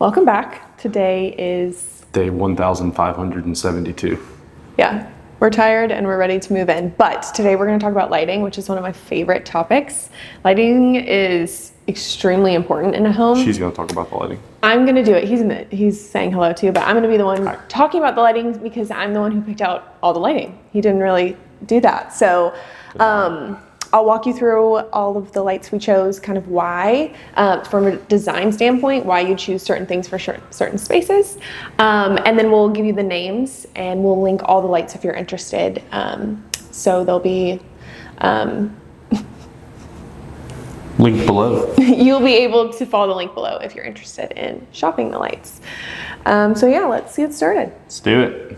Welcome back. Today is day 1572. Yeah, we're tired and we're ready to move in. But today we're going to talk about lighting, which is one of my favorite topics. Lighting is extremely important in a home. She's going to talk about the lighting. I'm going to do it. He's saying hello too, but I'm going to be the one talking about the lighting because I'm the one who picked out all the lighting. He didn't really do that. So I'll walk you through all of the lights we chose, kind of why, from a design standpoint, why you choose certain things for certain spaces. And then we'll give you the names and we'll link all the lights if you're interested. So they'll be link below. You'll be able to follow the link below if you're interested in shopping the lights. So yeah, let's get started. Let's do it.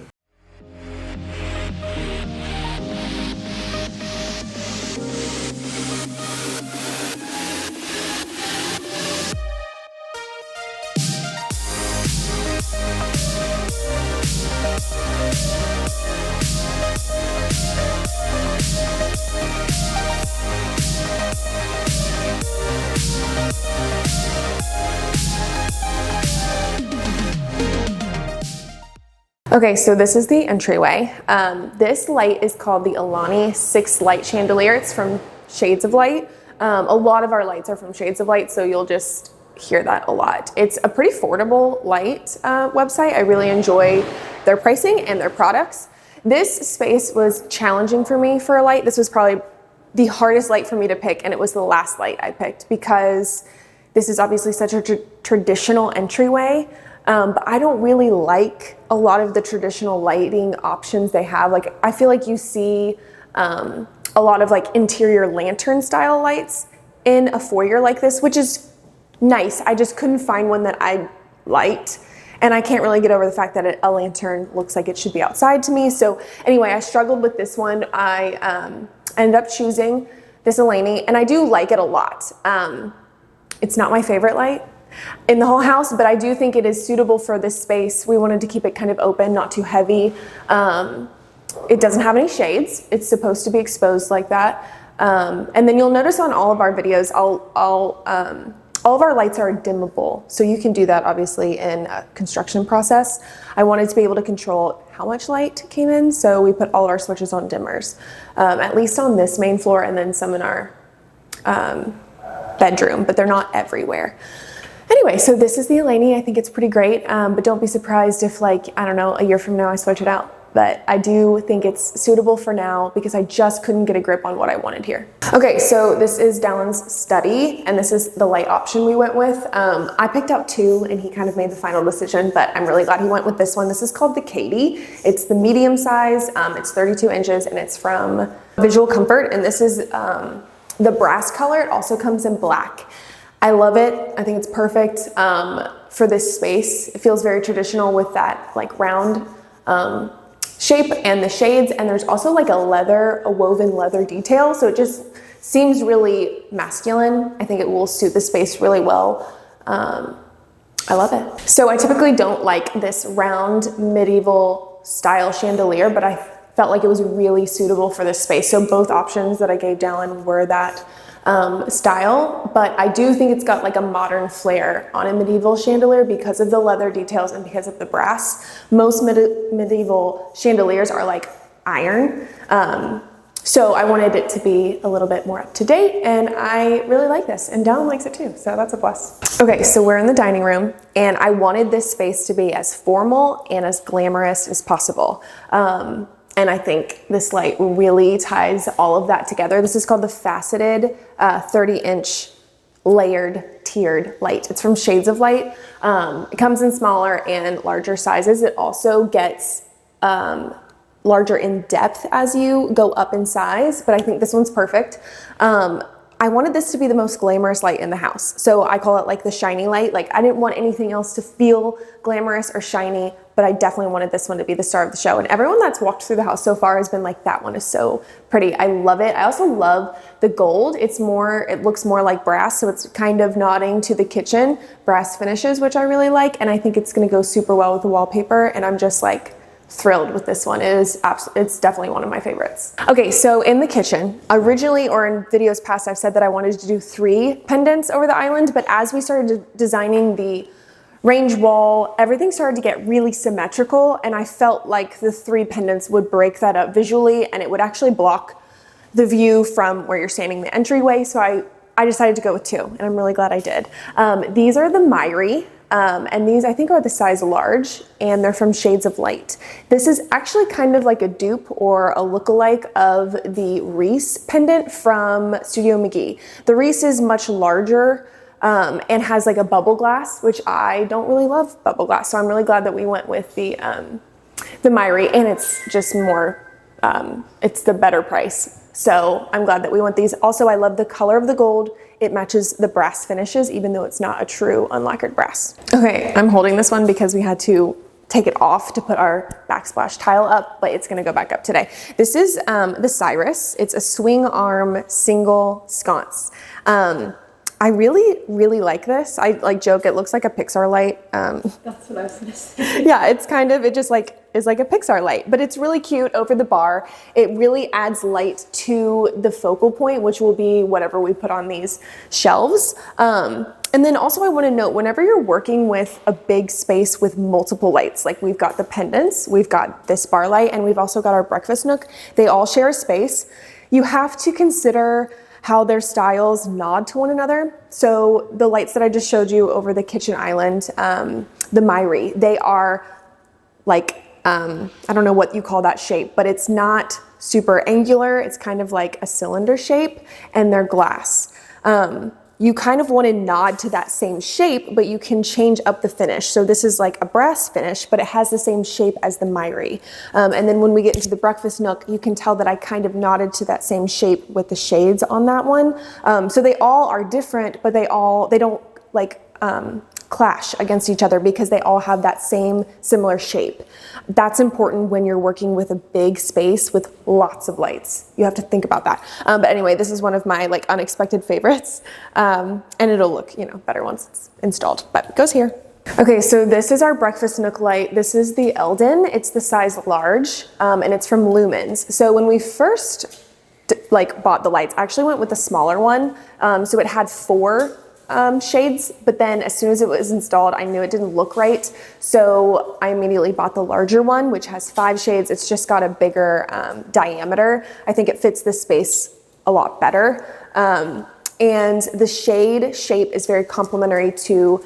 Okay, so this is the entryway. This light is called the Alani 6 light chandelier. It's from Shades of Light. A lot of our lights are from Shades of Light, so you'll just hear that a lot. It's a pretty affordable light website. I really enjoy their pricing and their products. This space was challenging for me for a light. This was probably the hardest light for me to pick, and it was the last light I picked because this is obviously such a traditional entryway. But I don't really like a lot of the traditional lighting options they have. Like, I feel like you see a lot of like interior lantern style lights in a foyer like this, which is nice. I just couldn't find one that I liked. And I can't really get over the fact that a lantern looks like it should be outside to me. So anyway, I struggled with this one. I ended up choosing this Alani, and I do like it a lot. It's not my favorite light in the whole house, but I do think it is suitable for this space. We wanted to keep it kind of open, not too heavy. It doesn't have any shades. It's supposed to be exposed like that. And then you'll notice on all of our videos, all of our lights are dimmable. So you can do that obviously in a construction process. I wanted to be able to control how much light came in. So we put all of our switches on dimmers, at least on this main floor and then some in our bedroom, but they're not everywhere. Anyway, so this is the Alani. I think it's pretty great, but don't be surprised if, like, I don't know, a year from now I switch it out. But I do think it's suitable for now because I just couldn't get a grip on what I wanted here. Okay, so this is Dallon's study, and this is the light option we went with. I picked out two, and he kind of made the final decision, but I'm really glad he went with this one. This is called the Katie. It's the medium size. It's 32 inches, and it's from Visual Comfort, and this is the brass color. It also comes in black. I love it. I think it's perfect for this space. It feels very traditional with that like round shape and the shades. And there's also like a woven leather detail. So it just seems really masculine. I think it will suit the space really well. I love it. So I typically don't like this round medieval style chandelier, but I felt like it was really suitable for this space. So both options that I gave Dallon were that style, but I do think it's got like a modern flair on a medieval chandelier because of the leather details and because of the brass. Most medieval chandeliers are like iron. So I wanted it to be a little bit more up to date, and I really like this, and Dallon likes it too, so that's a plus. Okay, so we're in the dining room, and I wanted this space to be as formal and as glamorous as possible. And I think this light really ties all of that together. This is called the faceted 30-inch layered tiered light. It's from Shades of Light. It comes in smaller and larger sizes. It also gets larger in depth as you go up in size, but I think this one's perfect. I wanted this to be the most glamorous light in the house. So I call it like the shiny light. Like, I didn't want anything else to feel glamorous or shiny, but I definitely wanted this one to be the star of the show. And everyone that's walked through the house so far has been like, that one is so pretty. I love it. I also love the gold. It looks more like brass. So it's kind of nodding to the kitchen brass finishes, which I really like. And I think it's going to go super well with the wallpaper. And I'm just like thrilled with this one. It's definitely one of my favorites. Okay, so in the kitchen, originally or in videos past, I've said that I wanted to do 3 pendants over the island, but as we started designing the range wall, everything started to get really symmetrical, and I felt like the 3 pendants would break that up visually, and it would actually block the view from where you're standing, the entryway. So I decided to go with 2, and I'm really glad I did. These are the Myri, and these I think are the size large, and they're from Shades of Light. This is actually kind of like a dupe or a lookalike of the Reese pendant from Studio McGee. The Reese is much larger, and has like a bubble glass, which I don't really love bubble glass. So I'm really glad that we went with the Myri, and it's just more, it's the better price. So I'm glad that we went these. Also, I love the color of the gold. It matches the brass finishes, even though it's not a true unlacquered brass. Okay, I'm holding this one because we had to take it off to put our backsplash tile up, but it's gonna go back up today. This is the Cyrus. It's a swing arm single sconce. I really like this. I like joke, it looks like a Pixar light. That's what I was gonna say. Yeah, it's kind of, it just like is like a Pixar light, but it's really cute over the bar. It really adds light to the focal point, which will be whatever we put on these shelves. And then also I want to note, whenever you're working with a big space with multiple lights, like we've got the pendants, we've got this bar light, and we've also got our breakfast nook, they all share a space. You have to consider how their styles nod to one another. So the lights that I just showed you over the kitchen island, the Myri, they are like, I don't know what you call that shape, but it's not super angular. It's kind of like a cylinder shape, and they're glass. You kind of want to nod to that same shape, but you can change up the finish. So this is like a brass finish, but it has the same shape as the Myri. And then when we get into the breakfast nook, you can tell that I kind of nodded to that same shape with the shades on that one. So they all are different, but they don't like clash against each other because they all have that same similar shape. That's important when you're working with a big space with lots of lights. You have to think about that. But anyway, this is one of my like unexpected favorites. And it'll look, you know, better once it's installed, but it goes here. Okay, so this is our breakfast nook light. This is the Eldon. It's the size large, and it's from Lumens. So when we first bought the lights, I actually went with the smaller one. So it had 4 shades, but then as soon as it was installed, I knew it didn't look right. So I immediately bought the larger one, which has 5 shades. It's just got a bigger diameter. I think it fits the space a lot better. And the shade shape is very complementary to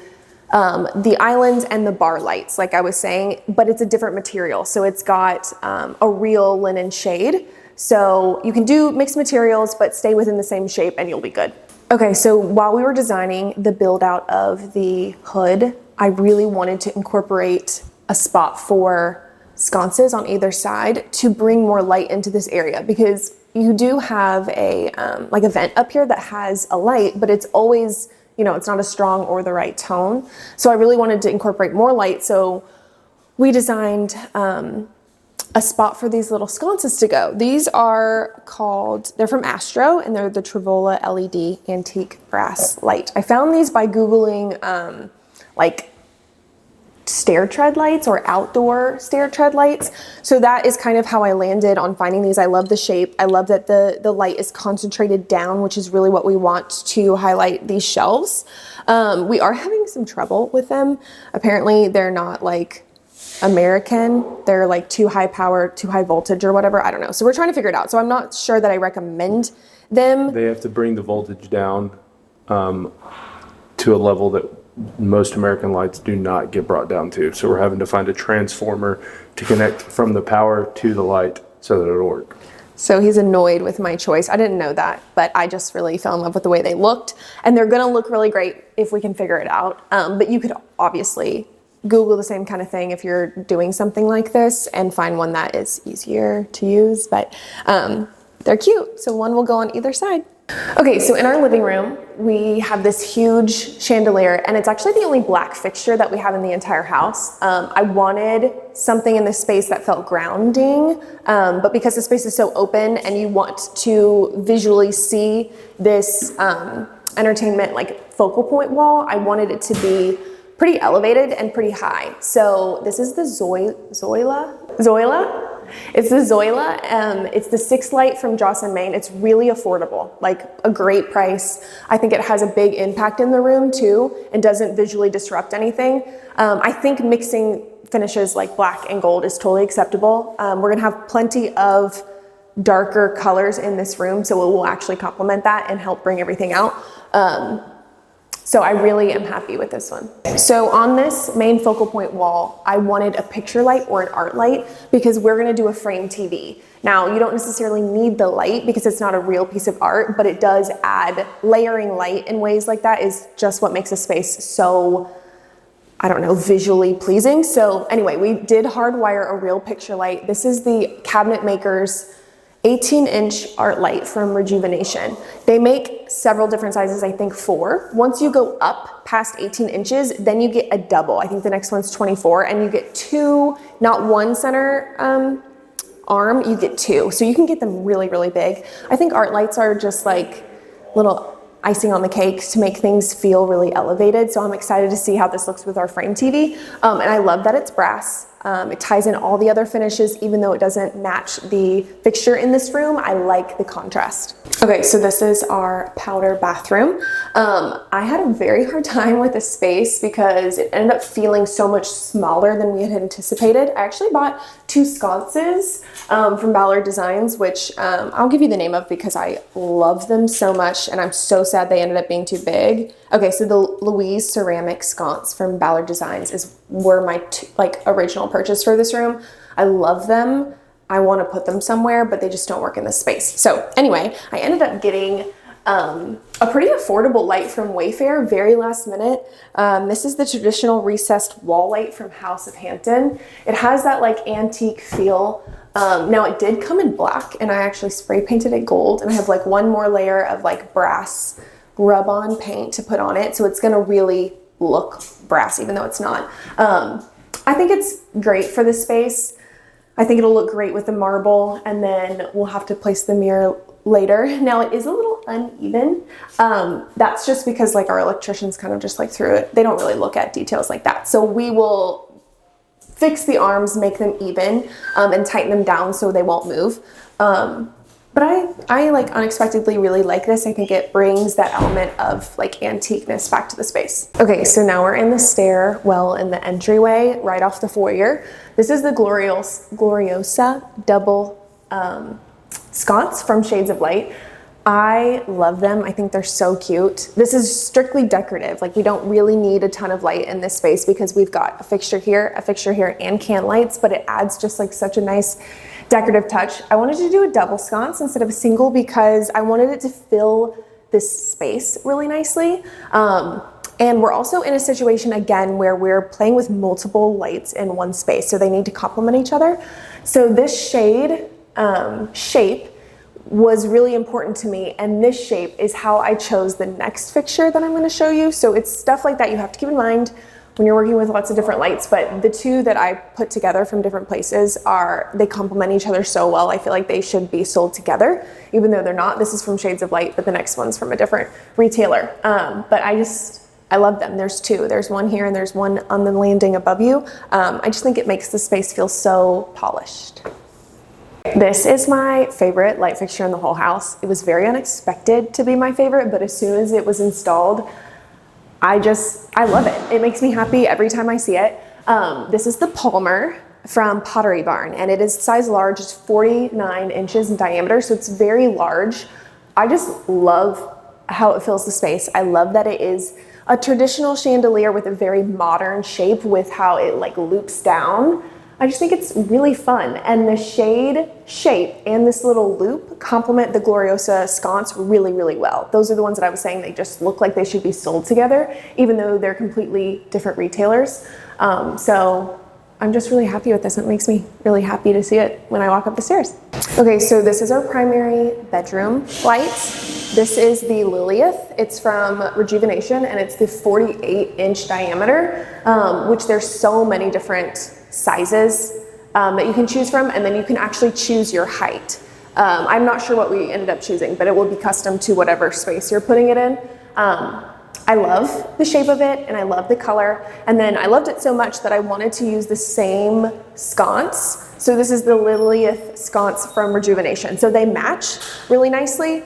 the island and the bar lights, like I was saying, but it's a different material. So it's got a real linen shade. So you can do mixed materials, but stay within the same shape and you'll be good. Okay, so while we were designing the build out of the hood, I really wanted to incorporate a spot for sconces on either side to bring more light into this area, because you do have a like a vent up here that has a light, but it's always, you know, it's not a strong or the right tone. So I really wanted to incorporate more light. So we designed a spot for these little sconces to go. These are called, they're from Astro, and they're the Travola LED antique brass light. I found these by Googling like stair tread lights or outdoor stair tread lights. So that is kind of how I landed on finding these. I love the shape. I love that the light is concentrated down, which is really what we want to highlight these shelves. We are having some trouble with them. Apparently they're not like American, they're like too high power, too high voltage or whatever, I don't know. So we're trying to figure it out. So I'm not sure that I recommend them. They have to bring the voltage down to a level that most American lights do not get brought down to. So we're having to find a transformer to connect from the power to the light so that it'll work. So he's annoyed with my choice. I didn't know that, but I just really fell in love with the way they looked, and they're gonna look really great if we can figure it out. But you could obviously Google the same kind of thing if you're doing something like this and find one that is easier to use, but they're cute. So one will go on either side. Okay, so in our living room, we have this huge chandelier, and it's actually the only black fixture that we have in the entire house. I wanted something in this space that felt grounding, but because the space is so open and you want to visually see this entertainment like focal point wall, I wanted it to be pretty elevated and pretty high. So this is the Zoila. It's the Zoila. It's the 6 light from Joss & Main. It's really affordable, like a great price. I think it has a big impact in the room too and doesn't visually disrupt anything. I think mixing finishes like black and gold is totally acceptable. We're gonna have plenty of darker colors in this room, so it will actually complement that and help bring everything out. So I really am happy with this one. So on this main focal point wall, I wanted a picture light or an art light because we're gonna do a frame TV. Now, you don't necessarily need the light because it's not a real piece of art, but it does add layering light in ways like that is just what makes a space so, I don't know, visually pleasing. So anyway, we did hardwire a real picture light. This is the Cabinet Maker's 18-inch art light from Rejuvenation. They make several different sizes, I think 4. Once you go up past 18 inches, then you get a double. I think the next one's 24, and you get 2, not 1 center arm, you get 2. So you can get them really, really big. I think art lights are just like little icing on the cake to make things feel really elevated. So I'm excited to see how this looks with our frame TV. And I love that it's brass. It ties in all the other finishes, even though it doesn't match the fixture in this room. I like the contrast. Okay, so this is our powder bathroom. I had a very hard time with the space because it ended up feeling so much smaller than we had anticipated. I actually bought 2 sconces from Ballard Designs, which I'll give you the name of because I love them so much and I'm so sad they ended up being too big. Okay, so the Louise ceramic sconce from Ballard Designs were my original purchase for this room. I love them. I want to put them somewhere, but they just don't work in this space. So anyway, I ended up getting a pretty affordable light from Wayfair, very last minute. This is the traditional recessed wall light from House of Hampton. It has that like antique feel. Now it did come in black and I actually spray painted it gold, and I have like one more layer of like brass rub-on paint to put on it. So it's gonna really look brass, even though it's not. I think it's great for this space. I think it'll look great with the marble, and then we'll have to place the mirror later. Now it is a little uneven. That's just because like our electricians kind of just like threw it. They don't really look at details like that. So we will fix the arms, make them even, and tighten them down so they won't move. But I like unexpectedly really like this. I think it brings that element of like antiqueness back to the space. Okay, so now we're in the stairwell in the entryway right off the foyer. This is the Gloriosa double sconce from Shades of Light. I love them. I think they're so cute. This is strictly decorative. Like we don't really need a ton of light in this space because we've got a fixture here, and can lights, but it adds just like such a nice decorative touch. I wanted to do a double sconce instead of a single because I wanted it to fill this space really nicely. And we're also in a situation again where we're playing with multiple lights in one space, so they need to complement each other. So this shade shape was really important to me, and this shape is how I chose the next fixture that I'm going to show you. So it's stuff like that you have to keep in mind when you're working with lots of different lights, but the 2 that I put together from different places they complement each other so well. I feel like they should be sold together, even though they're not. This is from Shades of Light, but the next one's from a different retailer. But I love them. There's 2. There's one here and there's one on the landing above you. I just think it makes the space feel so polished. This is my favorite light fixture in the whole house. It was very unexpected to be my favorite, but as soon as it was installed, I love it. It makes me happy every time I see it. This is the Palmer from Pottery Barn, and it is size large. It's 49 inches in diameter, so it's very large. I just love how it fills the space. I love that it is a traditional chandelier with a very modern shape with how it like loops down. I just think it's really fun, and the shade shape and this little loop complement the Gloriosa sconce really, really well. Those are the ones that I was saying they just look like they should be sold together, even though they're completely different retailers. So I'm just really happy with this. It makes me really happy to see it when I walk up the stairs. Okay, so this is our primary bedroom light. This is the Lilith. It's from Rejuvenation, and it's the 48-inch diameter, which there's so many different sizes that you can choose from, and then you can actually choose your height. I'm not sure what we ended up choosing, but it will be custom to whatever space you're putting it in. I I love the shape of it and I love the color. And then I loved it so much that I wanted to use the same sconce. So this is the Lilieth sconce from Rejuvenation. So they match really nicely.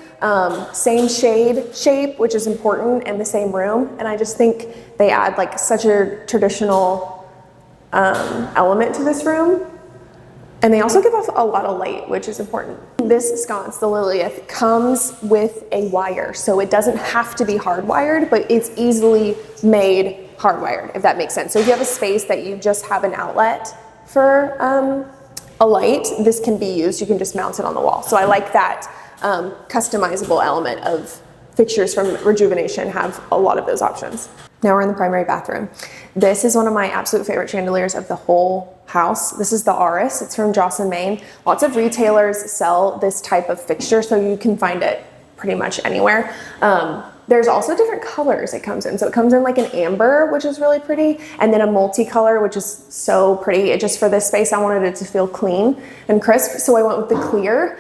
Same shade shape, which is important, and the same room. And I just think they add like such a traditional element to this room. And they also give off a lot of light, which is important. This sconce, the Lilieth, comes with a wire. So it doesn't have to be hardwired, but it's easily made hardwired, if that makes sense. So if you have a space that you just have an outlet for a light, this can be used. You can just mount it on the wall. So I like that customizable element of fixtures from Rejuvenation have a lot of those options. Now we're in the primary bathroom. This is one of my absolute favorite chandeliers of the whole house. This is the Aris. It's from Joss & Main. Lots of retailers sell this type of fixture, so you can find it pretty much anywhere. There's also different colors it comes in. So it comes in like an amber, which is really pretty, and then a multicolor, which is so pretty. It just, for this space, I wanted it to feel clean and crisp, so I went with the clear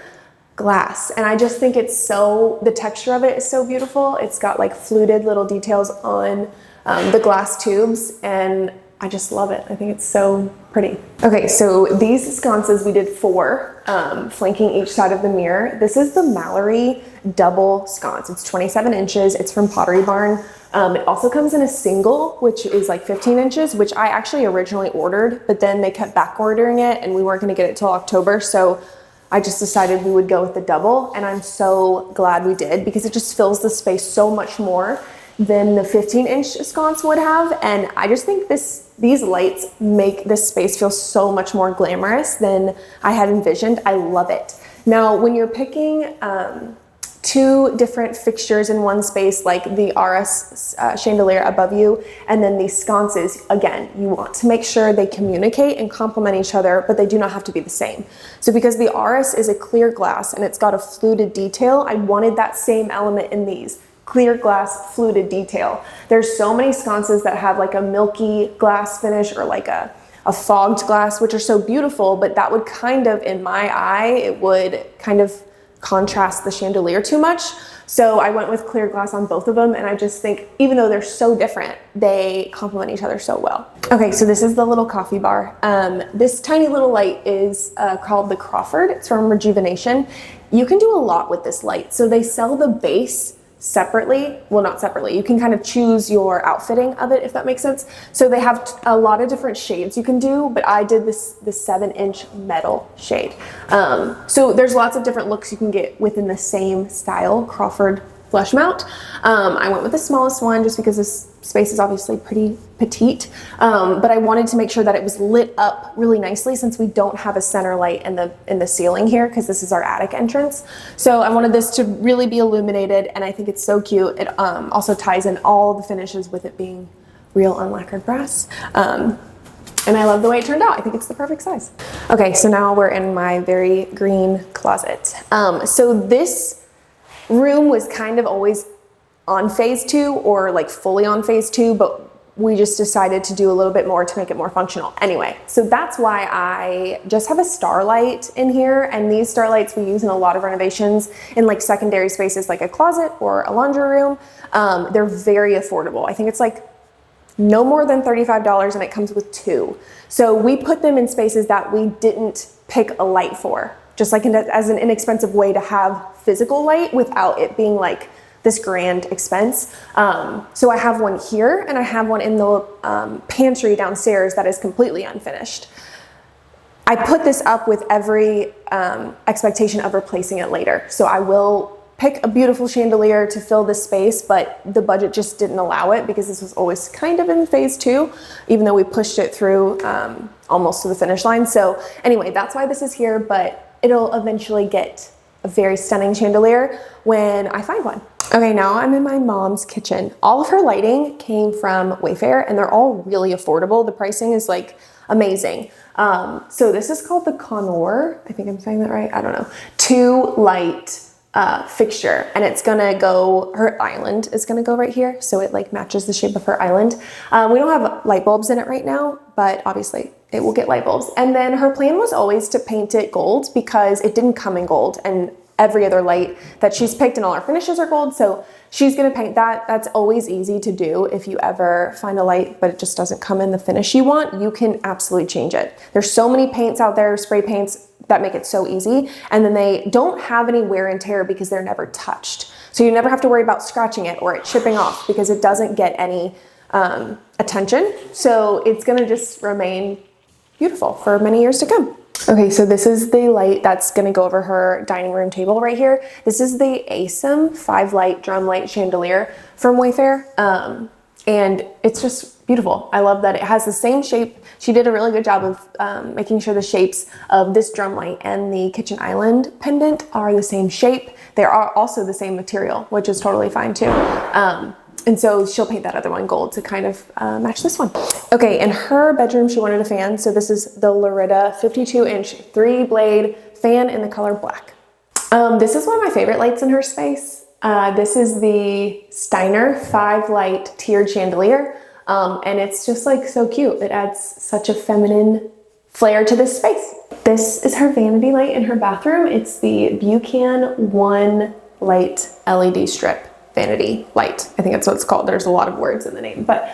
glass. And I just think it's so, the texture of it is so beautiful. It's got like fluted little details on the glass tubes, and I just love it. I think it's so pretty. Okay, so these sconces, we did 4, flanking each side of the mirror. This is the Mallory double sconce. It's 27 inches. It's from Pottery Barn. It also comes in a single, which is like 15 inches, which I actually originally ordered, but then they kept back ordering it and we weren't gonna get it till October. So I just decided we would go with the double, and I'm so glad we did because it just fills the space so much more than the 15-inch sconce would have. And I just think these lights make this space feel so much more glamorous than I had envisioned. I love it. Now, when you're picking 2 different fixtures in one space, like the Aris chandelier above you, and then these sconces, again, you want to make sure they communicate and complement each other, but they do not have to be the same. So because the Aris is a clear glass and it's got a fluted detail, I wanted that same element in these. Clear glass fluted detail. There's so many sconces that have like a milky glass finish or like a fogged glass, which are so beautiful, but that would kind of, in my eye, it would kind of contrast the chandelier too much. So I went with clear glass on both of them, and I just think even though they're so different, they complement each other so well. Okay, so this is the little coffee bar. This tiny little light is called the Crawford. It's from Rejuvenation. You can do a lot with this light. So they sell the base separately. Well, not separately. You can kind of choose your outfitting of it, if that makes sense. So they have a lot of different shades you can do, but I did the 7-inch metal shade. So there's lots of different looks you can get within the same style Crawford flush mount. I went with the smallest one just because this space is obviously pretty petite, but I wanted to make sure that it was lit up really nicely since we don't have a center light in the ceiling here because this is our attic entrance. So I wanted this to really be illuminated, and I think it's so cute. It also ties in all the finishes with it being real unlacquered brass. And I love the way it turned out. I think it's the perfect size. Okay, so now we're in my very green closet. So this room was kind of always on phase 2 or like fully on phase 2, but we just decided to do a little bit more to make it more functional. Anyway, so that's why I just have a starlight in here, and these starlights we use in a lot of renovations in like secondary spaces like a closet or a laundry room. They're very affordable. I think it's like no more than $35, and it comes with 2. So we put them in spaces that we didn't pick a light for, just like as an inexpensive way to have physical light without it being like this grand expense. So I have one here, and I have one in the pantry downstairs that is completely unfinished. I put this up with every expectation of replacing it later. So I will pick a beautiful chandelier to fill this space, but the budget just didn't allow it because this was always kind of in phase 2, even though we pushed it through almost to the finish line. So anyway, that's why this is here, but it'll eventually get a very stunning chandelier when I find one. Okay, now I'm in my mom's kitchen. All of her lighting came from Wayfair, and they're all really affordable. The pricing is like amazing. So this is called the Connor, I think I'm saying that right, I don't know, 2 light fixture, and it's gonna go, her island is gonna go right here, so it like matches the shape of her island. We don't have light bulbs in it right now, but obviously it will get light bulbs. And then her plan was always to paint it gold because it didn't come in gold, and every other light that she's picked, and all our finishes are gold. So she's gonna paint that. That's always easy to do. If you ever find a light, but it just doesn't come in the finish you want, you can absolutely change it. There's so many paints out there, spray paints, that make it so easy. And then they don't have any wear and tear because they're never touched. So you never have to worry about scratching it or it chipping off because it doesn't get any attention. So it's gonna just remain beautiful for many years to come. Okay, so this is the light that's gonna go over her dining room table right here. This is the ASIM 5-light drum light chandelier from Wayfair. And it's just beautiful. I love that it has the same shape. She did a really good job of making sure the shapes of this drum light and the kitchen island pendant are the same shape. They are also the same material, which is totally fine too. And so she'll paint that other one gold to kind of match this one. Okay, in her bedroom, she wanted a fan. So this is the Loretta 52-inch 3-blade fan in the color black. This is one of my favorite lights in her space. This is the Steiner 5-light tiered chandelier. And it's just like so cute. It adds such a feminine flair to this space. This is her vanity light in her bathroom. It's the Buchan 1-light LED strip vanity light. I think that's what it's called. There's a lot of words in the name, but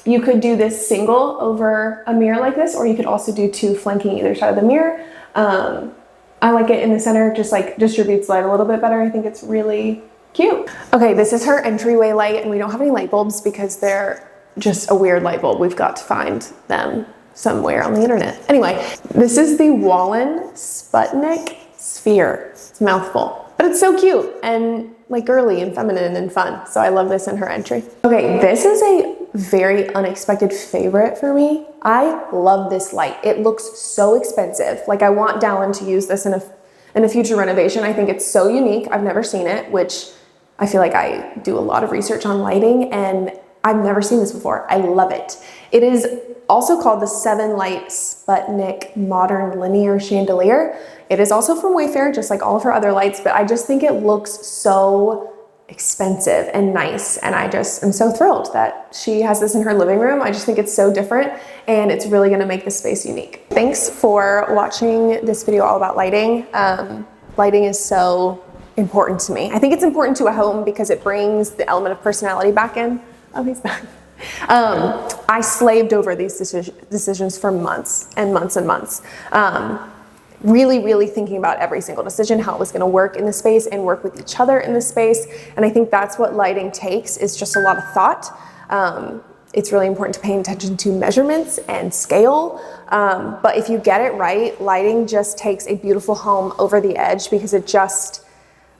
you could do this single over a mirror like this, or you could also do 2 flanking either side of the mirror. I like it in the center, just like distributes light a little bit better. I think it's really cute. Okay, this is her entryway light, and we don't have any light bulbs because they're just a weird light bulb. We've got to find them somewhere on the internet. Anyway, this is the Wallen Sputnik Sphere. It's a mouthful, but it's so cute and like girly and feminine and fun. So I love this in her entry. Okay, this is a very unexpected favorite for me. I love this light. It looks so expensive. Like I want Dallon to use this in a future renovation. I think it's so unique. I've never seen it, which I feel like I do a lot of research on lighting and I've never seen this before. I love it. It is also called the 7-light Sputnik Modern Linear Chandelier. It is also from Wayfair, just like all of her other lights, but I just think it looks so expensive and nice. And I just am so thrilled that she has this in her living room. I just think it's so different and it's really gonna make the space unique. Thanks for watching this video all about lighting. Lighting is so important to me. I think it's important to a home because it brings the element of personality back in. Oh, he's back. I slaved over these decisions for months and months and months. Really thinking about every single decision, how it was gonna work in the space and work with each other in the space. And I think that's what lighting takes, is just a lot of thought. It's really important to pay attention to measurements and scale. But if you get it right, lighting just takes a beautiful home over the edge because it just,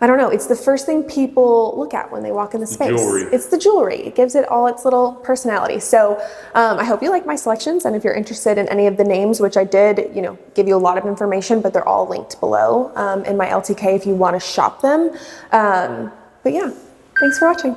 I don't know, it's the first thing people look at when they walk in the space. Jewelry. It's the jewelry. It gives it all its little personality. So I hope you like my selections, and if you're interested in any of the names, which I did, give you a lot of information, but they're all linked below in my LTK if you want to shop them. But yeah, thanks for watching.